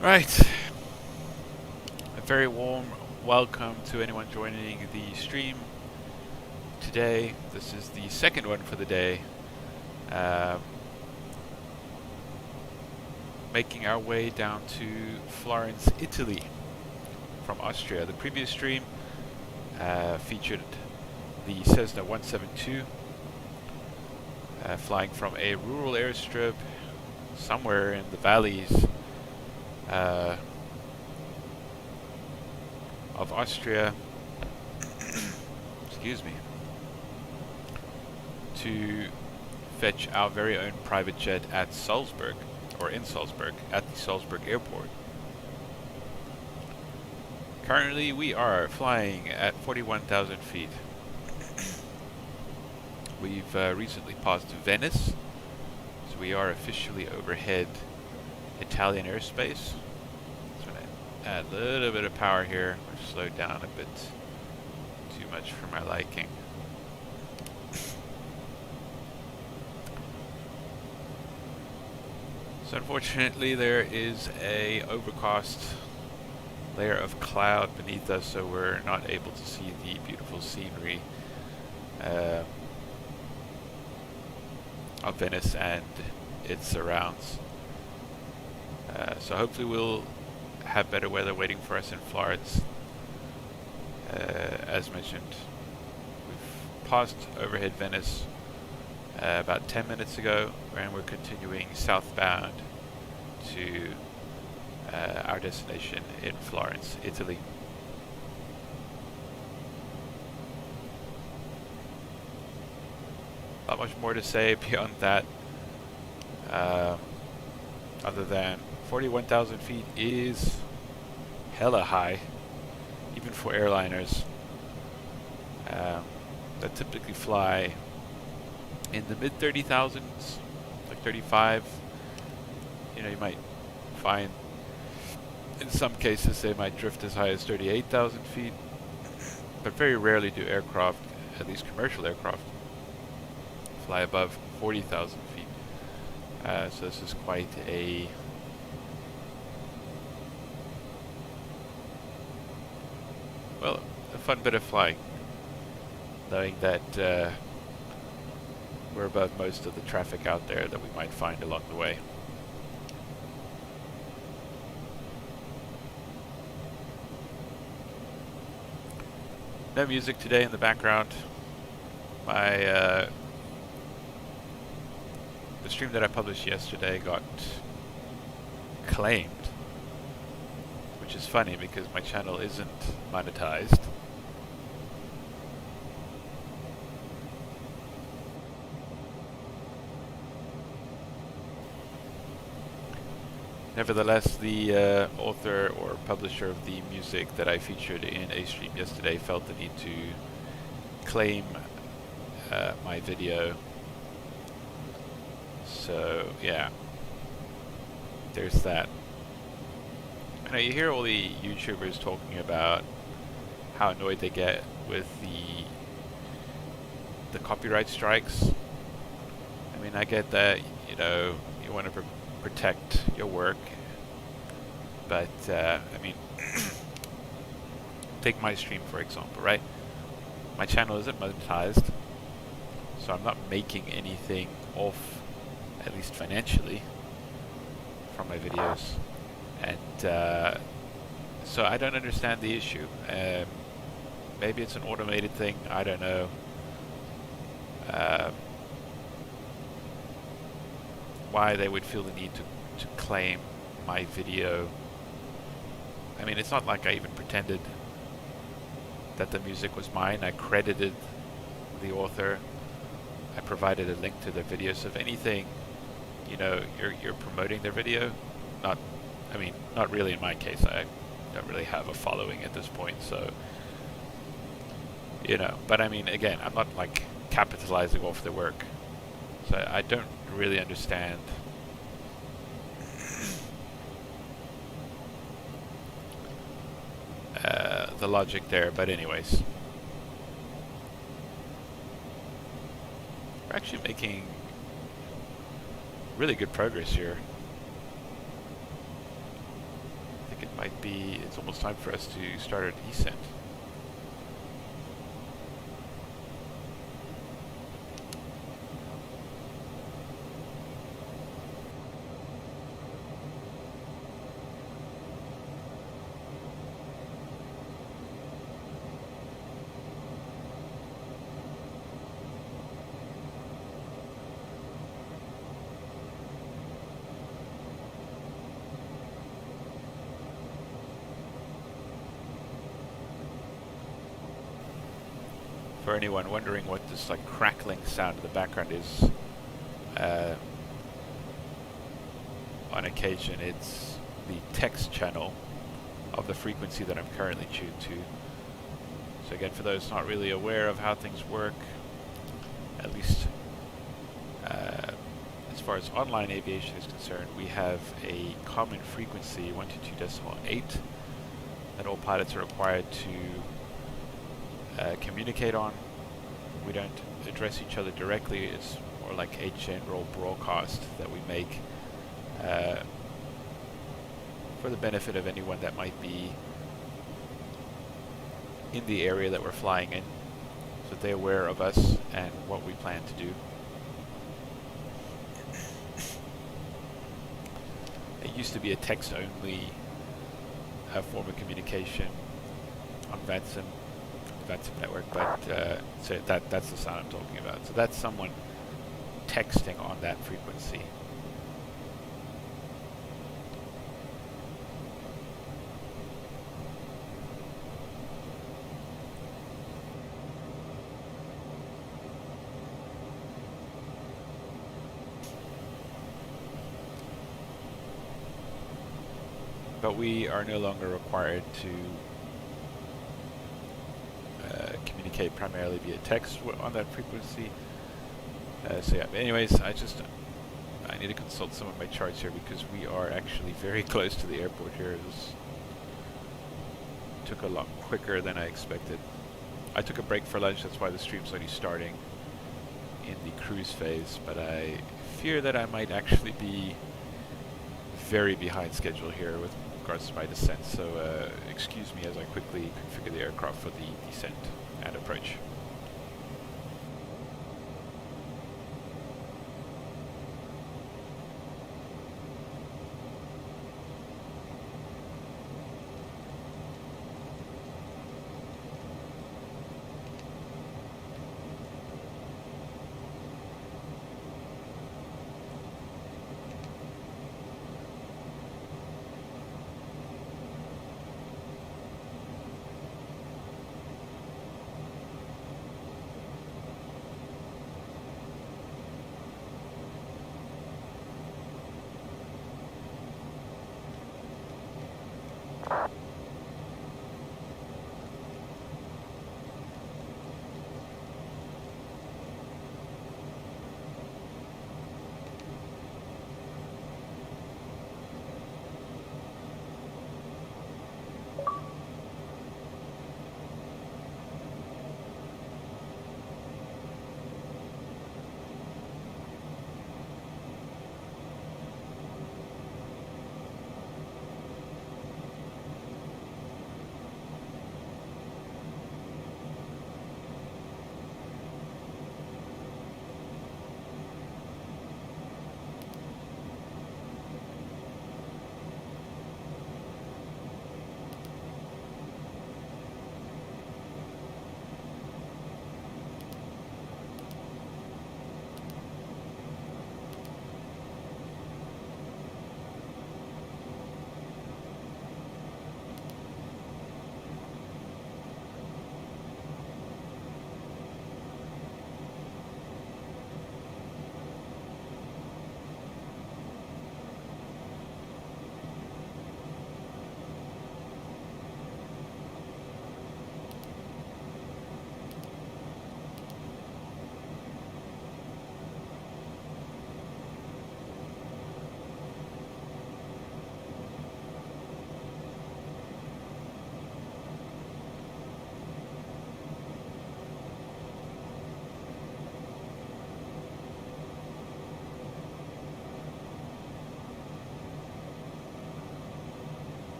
Right. A very warm welcome to anyone joining the stream today. This is the second one for the day. Making our way down to Florence, Italy from Austria. The previous stream featured the Cessna 172 flying from a rural airstrip somewhere in the valleys of Austria, excuse me, to fetch our very own private jet at Salzburg, or in Salzburg, at the Salzburg airport. Currently we are flying at 41,000 feet. We've recently passed Venice, so we are officially overhead Italian airspace. So I'm going to add a little bit of power here. We've slowed down a bit too much for my liking. So unfortunately there is a overcast layer of cloud beneath us, so we're not able to see the beautiful scenery of Venice and its surrounds. So hopefully we'll have better weather waiting for us in Florence. As mentioned, we've passed overhead Venice about 10 minutes ago, and we're continuing southbound to our destination in Florence, Italy. Not much more to say beyond that, other than 41,000 feet is hella high, even for airliners that typically fly in the mid 30,000s, like 35. You know, you might find in some cases they might drift as high as 38,000 feet, but very rarely do aircraft, at least commercial aircraft, fly above 40,000 feet. So this is quite a fun bit of flying, knowing that we're above most of the traffic out there that we might find along the way. No music today in the background. The stream that I published yesterday got claimed, which is funny because my channel isn't monetized. Nevertheless, the author or publisher of the music that I featured in a stream yesterday felt the need to claim my video. So yeah, there's that. I know you hear all the YouTubers talking about how annoyed they get with the copyright strikes. I mean, I get that, you know, you want to protect your work, but I mean, take my stream for example, right? My channel isn't monetized, so I'm not making anything off, at least financially, from my videos, and so I don't understand the issue. Maybe it's an automated thing, I don't know. Why they would feel the need to claim my video. I mean, it's not like I even pretended that the music was mine. I credited the author. I provided a link to their video. So if anything, you know, you're promoting their video. Not, I mean, not really in my case. I don't really have a following at this point, so, you know. But I mean, again, I'm not like capitalizing off their work. So I don't really understand the logic there, but anyways. We're actually making really good progress here. I think it might be, it's almost time for us to start our descent. For anyone wondering what this like crackling sound in the background is, on occasion it's the text channel of the frequency that I'm currently tuned to. So again, for those not really aware of how things work, at least as far as online aviation is concerned, we have a common frequency, 122.8, that all pilots are required to communicate on. We don't address each other directly. It's more like a general broadcast that we make for the benefit of anyone that might be in the area that we're flying in, so that they're aware of us and what we plan to do. It used to be a text-only form of communication on VATSIM network, but so that's the sound I'm talking about. So that's someone texting on that frequency. But we are no longer required to communicate primarily via text on that frequency. So yeah, but anyways, I need to consult some of my charts here because we are actually very close to the airport here. This took a lot quicker than I expected. I took a break for lunch, that's why the stream's only starting in the cruise phase, but I fear that I might actually be very behind schedule here with regards to my descent, so excuse me as I quickly configure the aircraft for the descent and approach.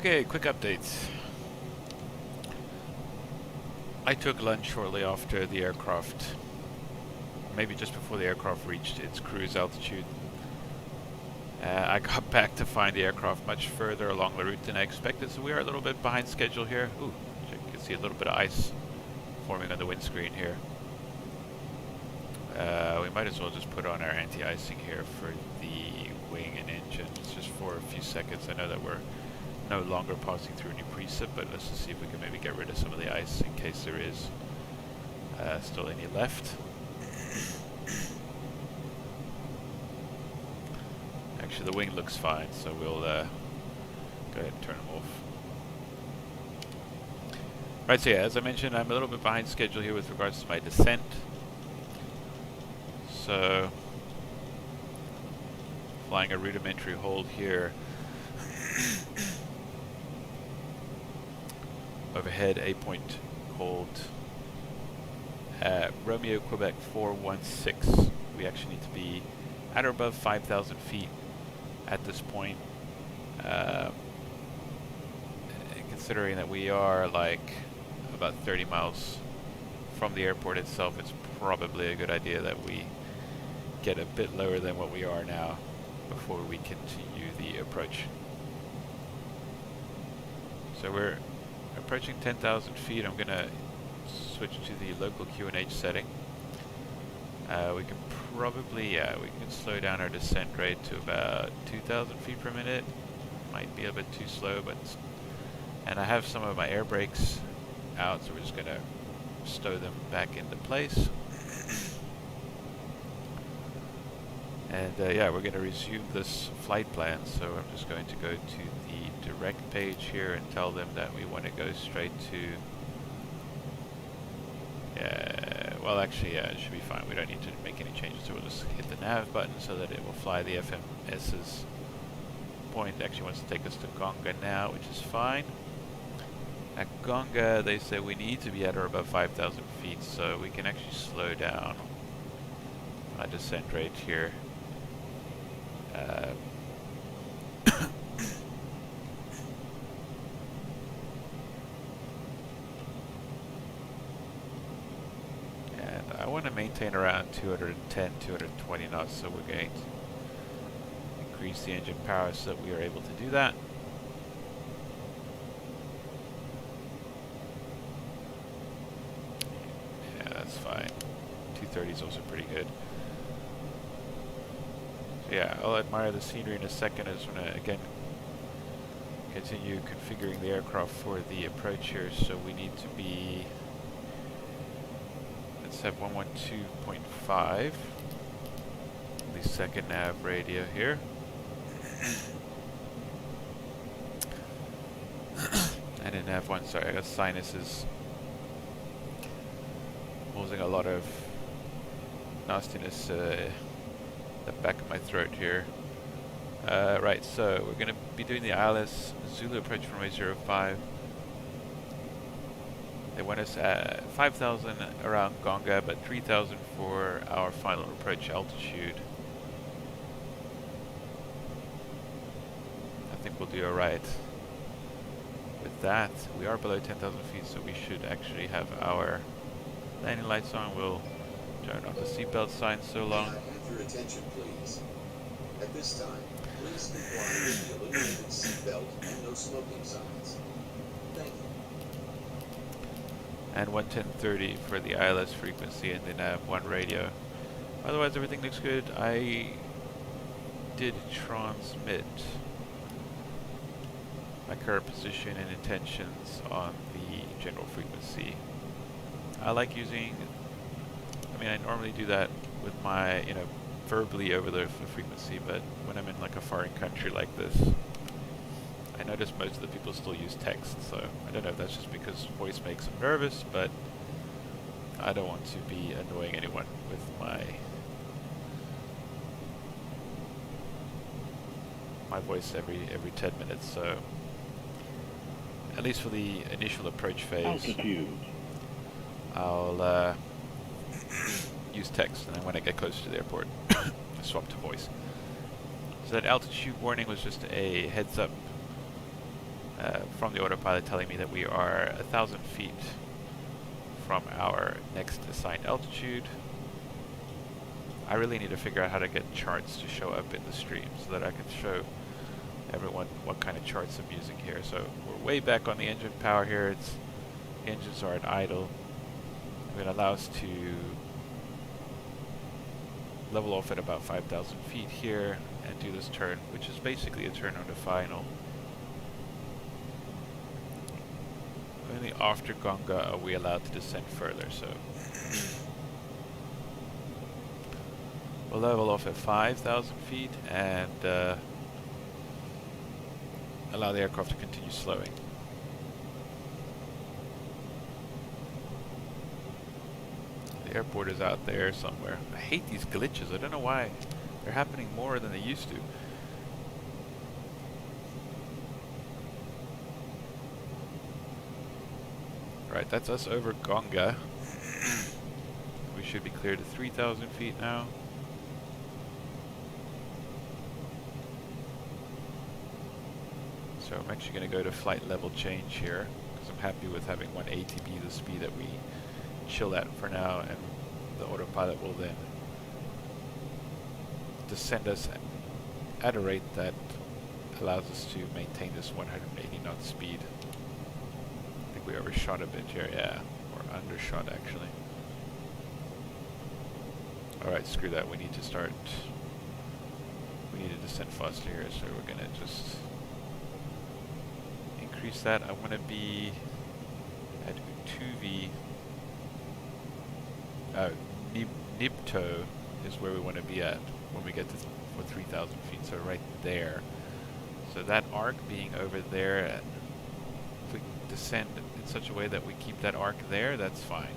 Okay, quick updates. I took lunch shortly after the aircraft, maybe just before the aircraft reached its cruise altitude. I got back to find the aircraft much further along the route than I expected, so we are a little bit behind schedule here. Ooh, you can see a little bit of ice forming on the windscreen here. We might as well just put on our anti-icing here for the wing and engines, just for a few seconds. I know that we're no longer passing through a new precip, but let's just see if we can maybe get rid of some of the ice in case there is still any left. Actually, the wing looks fine, so we'll go ahead and turn them off. Right, so yeah, as I mentioned, I'm a little bit behind schedule here with regards to my descent. So, flying a rudimentary hold here. Overhead, a point called Romeo Quebec 416. We actually need to be at or above 5,000 feet at this point. Considering that we are like about 30 miles from the airport itself, it's probably a good idea that we get a bit lower than what we are now before we continue the approach. So we're approaching 10,000 feet. I'm gonna switch to the local QNH setting. We can probably, we can slow down our descent rate to about 2,000 feet per minute. Might be a bit too slow, but, and I have some of my air brakes out, so we're just gonna stow them back into place. And yeah, we're gonna resume this flight plan, so I'm just going to go to the direct page here and tell them that we want to go straight to, well actually, yeah, it should be fine. We don't need to make any changes, so we'll just hit the nav button so that it will fly the FMS's point. It actually wants to take us to Gonga now, which is fine. At Gonga, they say we need to be at or above 5,000 feet, so we can actually slow down my descent rate here. And I want to maintain around 210, 220 knots, so we're going to increase the engine power so that we are able to do that. Yeah, that's fine. 230 is also pretty good. Yeah, I'll admire the scenery in a second. I just want to, again, continue configuring the aircraft for the approach here. So we need to be, let's have 112.5, the second nav radio here. And in nav 1, sorry, I got sinuses. I'm losing a lot of nastiness the back of my throat here. Right, so we're going to be doing the ILS Zulu approach runway 05. They want us at 5,000 around Gonga, but 3,000 for our final approach altitude. I think we'll do alright with that. We are below 10,000 feet, so we should actually have our landing lights on. We'll turn on the seatbelt sign so long. Your attention, please. At this time, please comply with the illuminated seatbelt and no smoking signs. Thank you. And 110.30 for the ILS frequency and the nav1 radio. Otherwise, everything looks good. I did transmit my current position and intentions on the general frequency. I like using, I mean, I normally do that with my, verbally over the frequency, but when I'm in like a foreign country like this, I notice most of the people still use text, so I don't know if that's just because voice makes them nervous, but I don't want to be annoying anyone with my voice every 10 minutes, so at least for the initial approach phase, altitude. I'll use text, and then when I get closer to the airport, I swap to voice. So that altitude warning was just a heads up from the autopilot telling me that we are 1,000 feet from our next assigned altitude. I really need to figure out how to get charts to show up in the stream so that I can show everyone what kind of charts I'm using here. So we're way back on the engine power here. Engines are at idle. It would allow us to level off at about 5,000 feet here and do this turn, which is basically a turn on the final. Only after Gonga are we allowed to descend further, so we'll level off at 5,000 feet and allow the aircraft to continue slowing. The airport is out there somewhere. I hate these glitches. I don't know why. They're happening more than they used to. Right, that's us over Gonga. We should be clear to 3,000 feet now. So I'm actually going to go to flight level change here, because I'm happy with having 180 be the speed that we chill at for now, and the autopilot will then descend us at a rate that allows us to maintain this 180 knot speed. I think we overshot a bit here, yeah, or undershot actually. Alright, screw that, we need to descend faster here, so we're gonna just increase that. I want to be at 2V. Nipto is where we want to be at when we get to for 3,000 feet, so right there. So that arc being over there, if we descend in such a way that we keep that arc there, that's fine.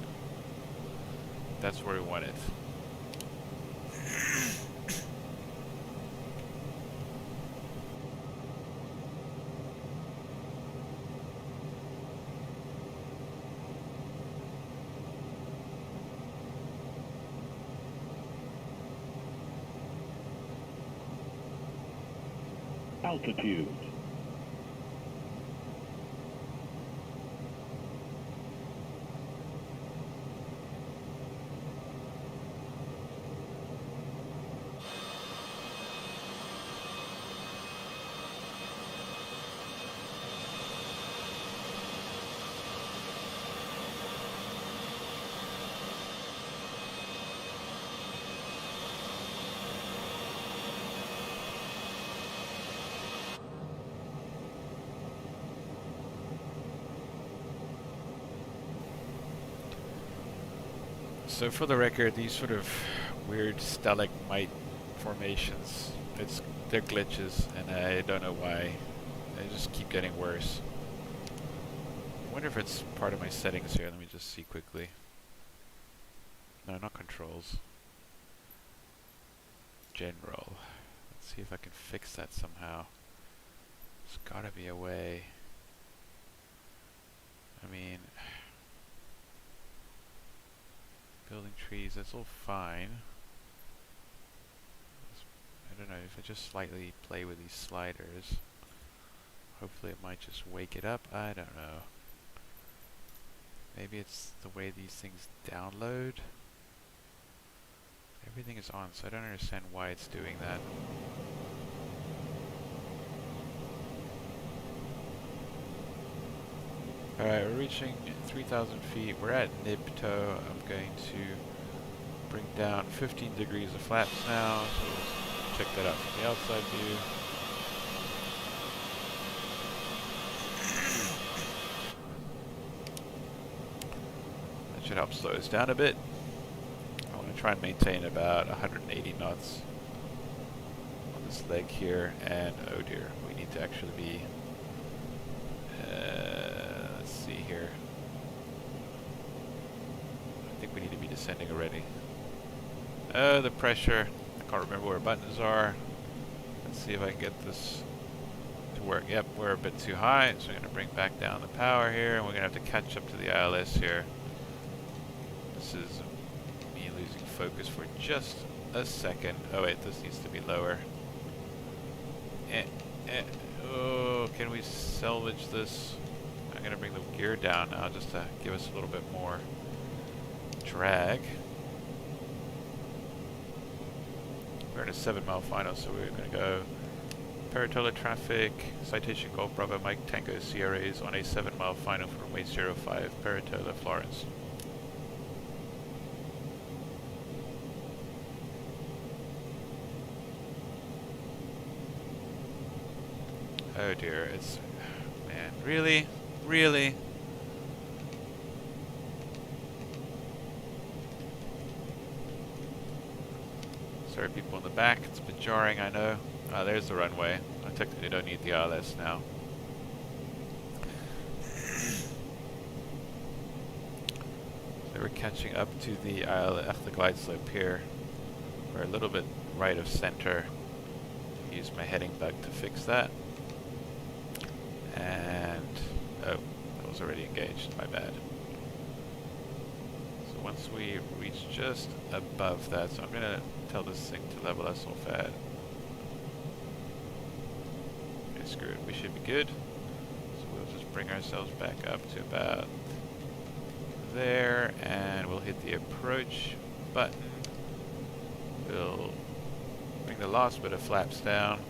That's where we want it. Altitude. So for the record, these sort of weird stalagmite formations, they're glitches, and I don't know why. They just keep getting worse. I wonder if it's part of my settings here. Let me just see quickly. No, not controls. General. Let's see if I can fix that somehow. There's gotta be a way. I mean, building trees, that's all fine. I don't know, if I just slightly play with these sliders, hopefully it might just wake it up. I don't know. Maybe it's the way these things download. Everything is on, so I don't understand why it's doing that. Alright, we're reaching 3,000 feet. We're at Nipto. I'm going to bring down 15 degrees of flaps now, so we'll check that out from the outside view. That should help slow us down a bit. I want to try and maintain about 180 knots on this leg here, and oh dear, we need to actually be here. I think we need to be descending already. Oh, the pressure. I can't remember where buttons are. Let's see if I can get this to work. Yep, we're a bit too high, so we're going to bring back down the power here, and we're going to have to catch up to the ILS here. This is me losing focus for just a second. Oh wait, this needs to be lower. Oh, can we salvage this? I'm going to bring the gear down now just to give us a little bit more drag. We're in a 7-mile final, so we're going to go Paratola traffic, citation Golf Bravo Mike Tango Sierras on a 7-mile final from runway 05, Paratola, Florence. Oh dear, it's... man, really? Really? Sorry people in the back, it's been jarring, I know. There's the runway. I technically don't need the ILS now. So we're catching up to the ILS, the glide slope here. We're a little bit right of center. Use my heading bug to fix that. And, oh, that was already engaged, my bad. So once we reach just above that, so I'm going to tell this thing to level us off at. Okay, screw it, we should be good. So we'll just bring ourselves back up to about there, and we'll hit the approach button. We'll bring the last bit of flaps down.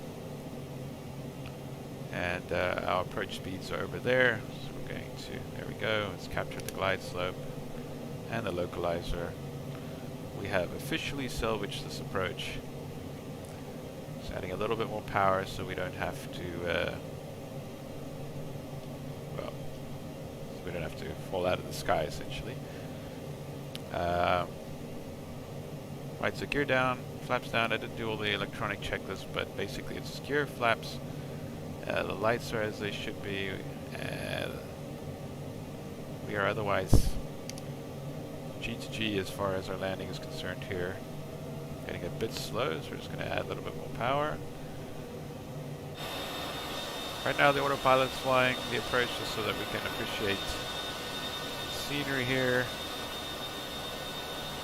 And our approach speeds are over there, so we're going to, there we go, let's capture the glide slope and the localizer. We have officially salvaged this approach. Just adding a little bit more power so we don't have to, well, so we don't have to fall out of the sky essentially. Right, so gear down, flaps down. I didn't do all the electronic checklists, but basically it's gear, flaps, the lights are as they should be. We are otherwise G to G as far as our landing is concerned here. Getting a bit slow, so we're just going to add a little bit more power. Right now the autopilot's flying the approach just so that we can appreciate the scenery here.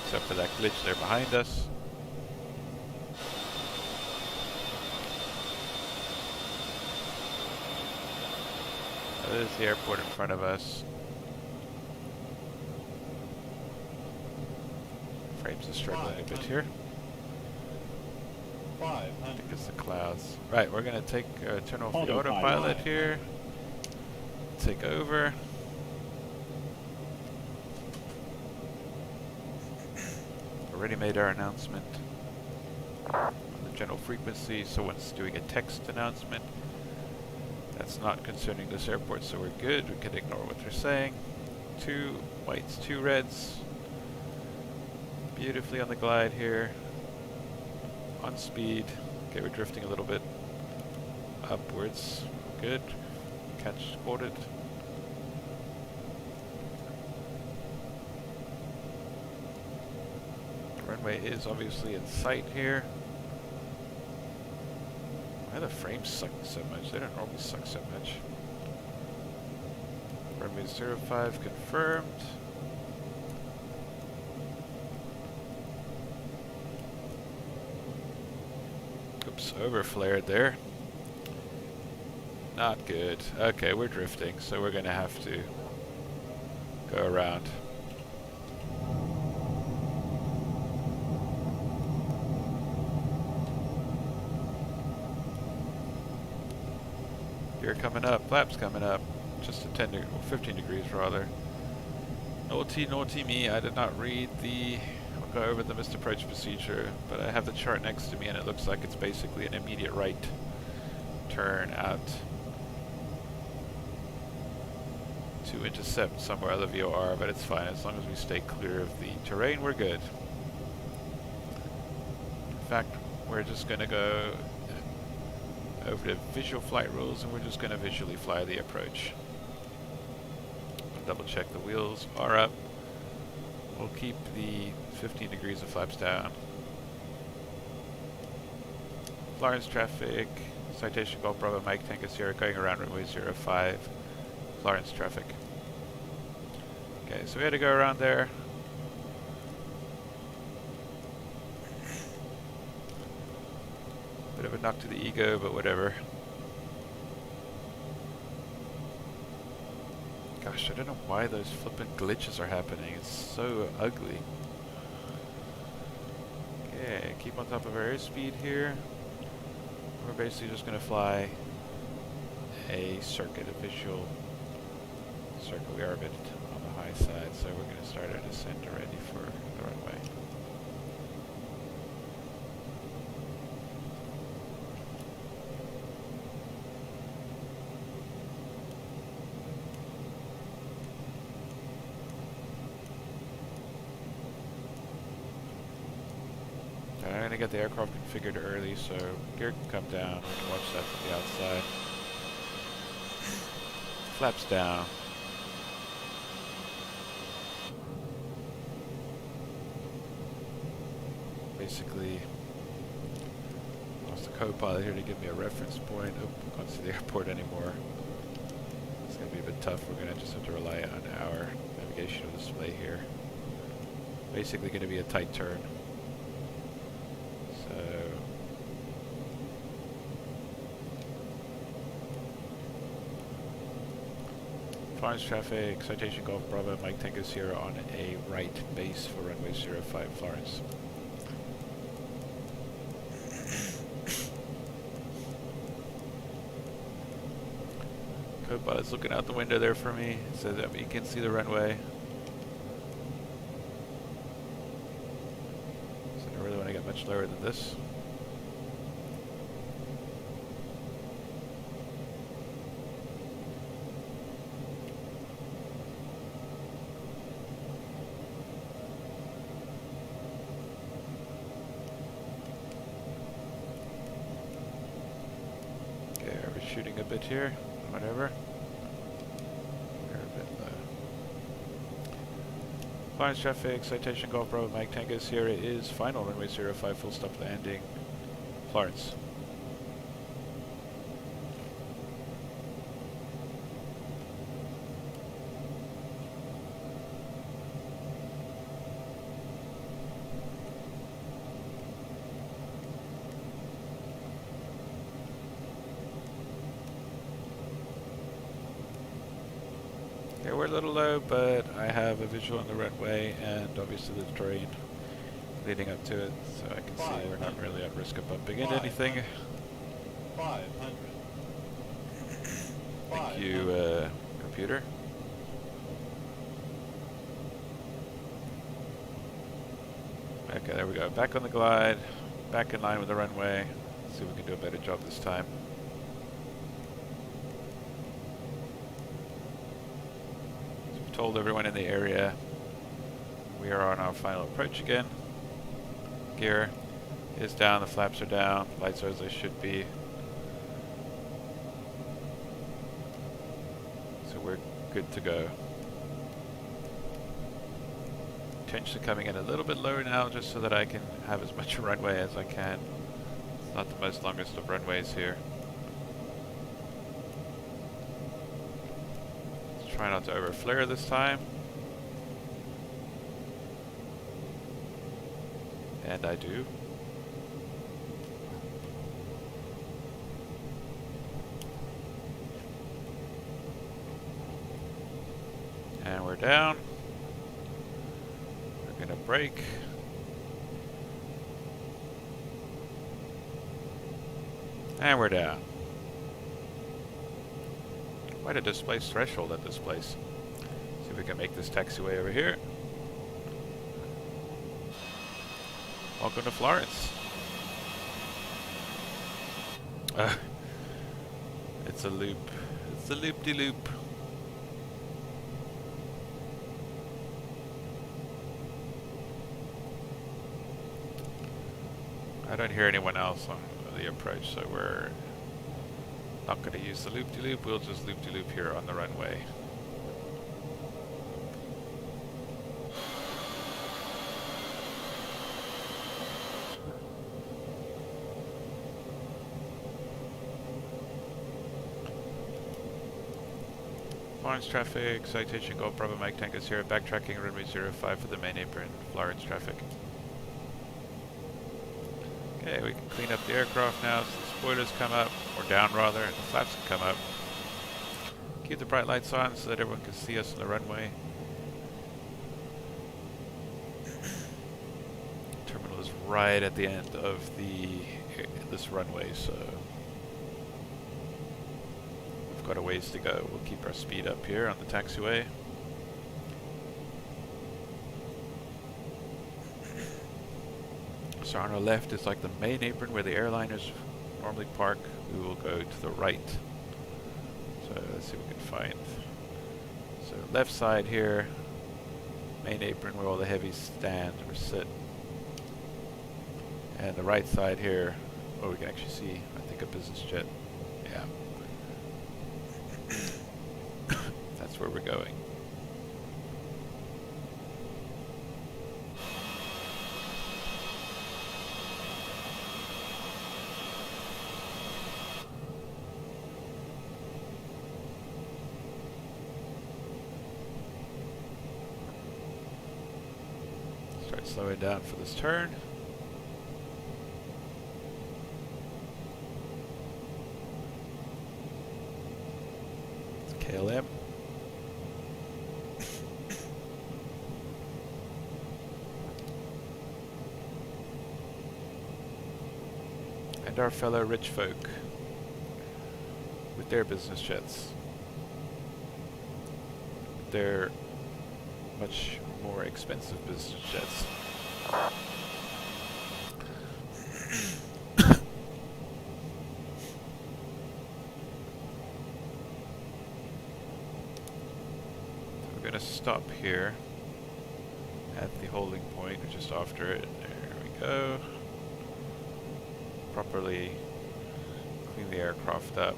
Except for that glitch there behind us. There's the airport in front of us. Frames are struggling a bit here. I think it's the clouds. Right, we're going to turn off the autopilot here. Take over. Already made our announcement on the general frequency, so once doing a text announcement, that's not concerning this airport, so we're good. We can ignore what they're saying. 2 whites, 2 reds. Beautifully on the glide here. On speed. Okay, we're drifting a little bit upwards. Good. Catch spotted. The runway is obviously in sight here. Why the frames suck so much? They don't normally suck so much. Runway 05 confirmed. Oops, overflared there. Not good. Okay, we're drifting, so we're gonna have to go around. Gear coming up, flaps coming up. Just a 15 degrees rather. Naughty me, I did not read the... I'll go over the missed approach procedure, but I have the chart next to me and it looks like it's basically an immediate right turn out to intercept somewhere other VOR, but it's fine. As long as we stay clear of the terrain, we're good. In fact, we're just going to go over to visual flight rules and we're just going to visually fly the approach. Double check the wheels are up. We'll keep the 15 degrees of flaps down. Florence traffic, citation Golf Bravo Mike Tango Sierra going around runway 05. Florence traffic. Okay, so we had to go around there. Bit of a knock to the ego, but whatever. Gosh, I don't know why those flippin' glitches are happening. It's so ugly. Okay, keep on top of our airspeed here. We're basically just going to fly a circuit, a visual circle. We are a bit on the high side, so we're going to start our descent already for the runway. I'm going to get the aircraft configured early, so gear can come down. We can watch that from the outside. Flaps down. Basically, lost the co-pilot here to give me a reference point. Oh, can't see the airport anymore. It's going to be a bit tough. We're going to just have to rely on our navigational display here. Basically going to be a tight turn. Florence traffic, citation Golf Bravo, Mike Tango Sierra on a right base for runway 05 Florence. Co-pilot's looking out the window there for me, so that we can see the runway. So I don't really want to get much lower than this. Shooting a bit here, whatever. We're a bit low. Florence traffic, citation Golf Bravo, Mike Tango Sierra is final, runway 05, full stop landing, Florence. Okay, we're a little low, but I have a visual on the runway and obviously the terrain leading up to it, so I can see we're not really at risk of bumping into anything. 500. Thank you, computer. Okay, there we go. Back on the glide, back in line with the runway. Let's see if we can do a better job this time. Told everyone in the area we are on our final approach again. Gear is down, the flaps are down, lights are as they should be. So we're good to go. Potentially coming in a little bit lower now just so that I can have as much runway as I can. It's not the most longest of runways here. Try not to overflare this time. And I do. And we're down. We're gonna brake. And we're down. Quite a displaced threshold at this place. See if we can make this taxiway over here. Welcome to Florence. It's a loop. It's a loop-de-loop. I don't hear anyone else on the approach, so we're not going to use the loop-de-loop, we'll just loop-de-loop here on the runway. Florence traffic, citation Golf Bravo Mike Tango Sierra, backtracking runway 05 for the main apron, Florence traffic. Okay, we can clean up the aircraft now, so the spoilers come up, or down rather, and the flaps can come up. Keep the bright lights on so that everyone can see us on the runway. Terminal is right at the end of this runway, so we've got a ways to go. We'll keep our speed up here on the taxiway. So on our left is like the main apron where the airliners normally park. We will go to the right. So let's see what we can find. So left side here, main apron where all the heavies stand or sit. And the right side here, oh, we can actually see, I think, a business jet. Yeah. That's where we're going. Start slowing down for this turn. KLM. And our fellow rich folk with their business jets. They're much more expensive business jets. We're going to stop here at the holding point, or just after it. There we go. Properly clean the aircraft up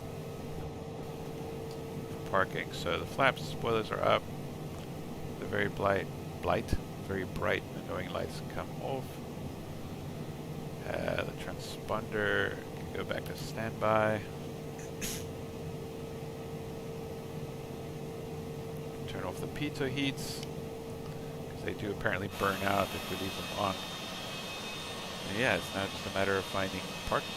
for parking. So the flaps, spoilers are up. The very very bright, annoying lights come off. The transponder can go back to standby. Turn off the pitot heats, because they do apparently burn out if we leave them on. And yeah, it's now just a matter of finding parking.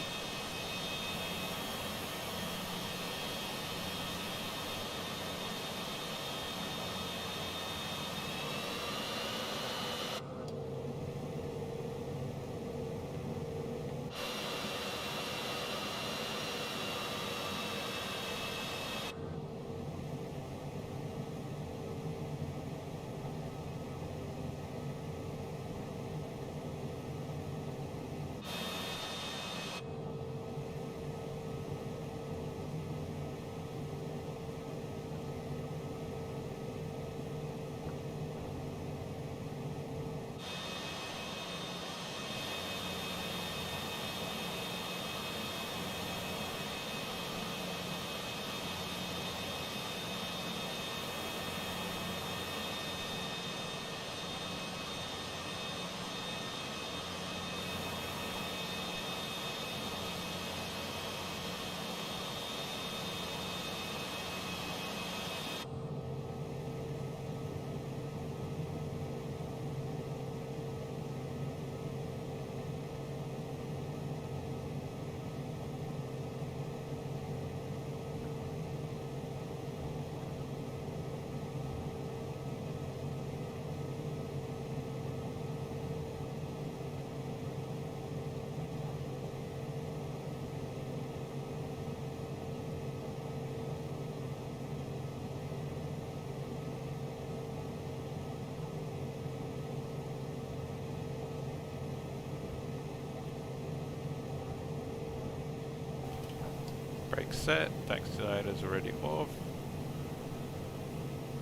Brake set, taxi light is already off.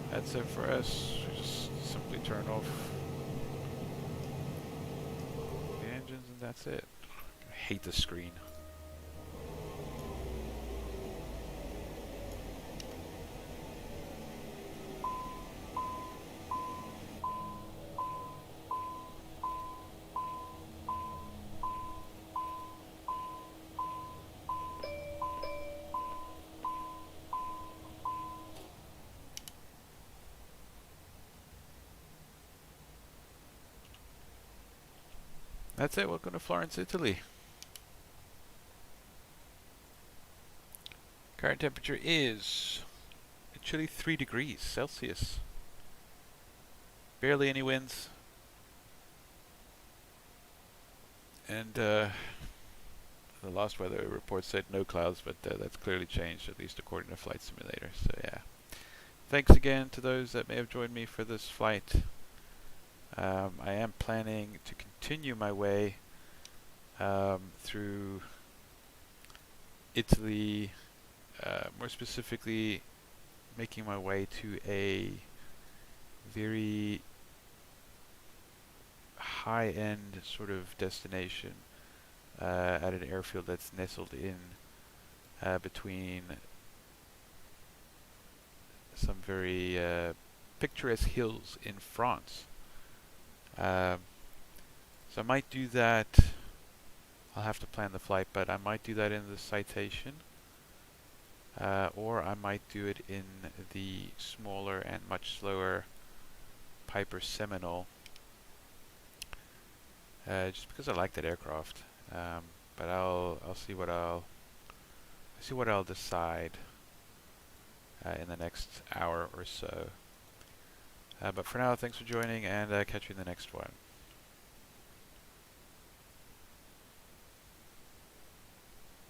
That's it for us. We just simply turn off the engines and that's it. I hate the screen. That's it. Welcome to Florence, Italy. Current temperature is a chilly 3 degrees Celsius. Barely any winds. And the last weather report said no clouds, but that's clearly changed, at least according to Flight Simulator. So yeah. Thanks again to those that may have joined me for this flight. I am planning to continue my way through Italy, more specifically making my way to a very high-end sort of destination at an airfield that's nestled in between some very picturesque hills in France. So I might do that. I'll have to plan the flight, but I might do that in the Citation, or I might do it in the smaller and much slower Piper Seminole, just because I like that aircraft. But I'll see what I'll decide in the next hour or so. But for now, thanks for joining, and catch you in the next one.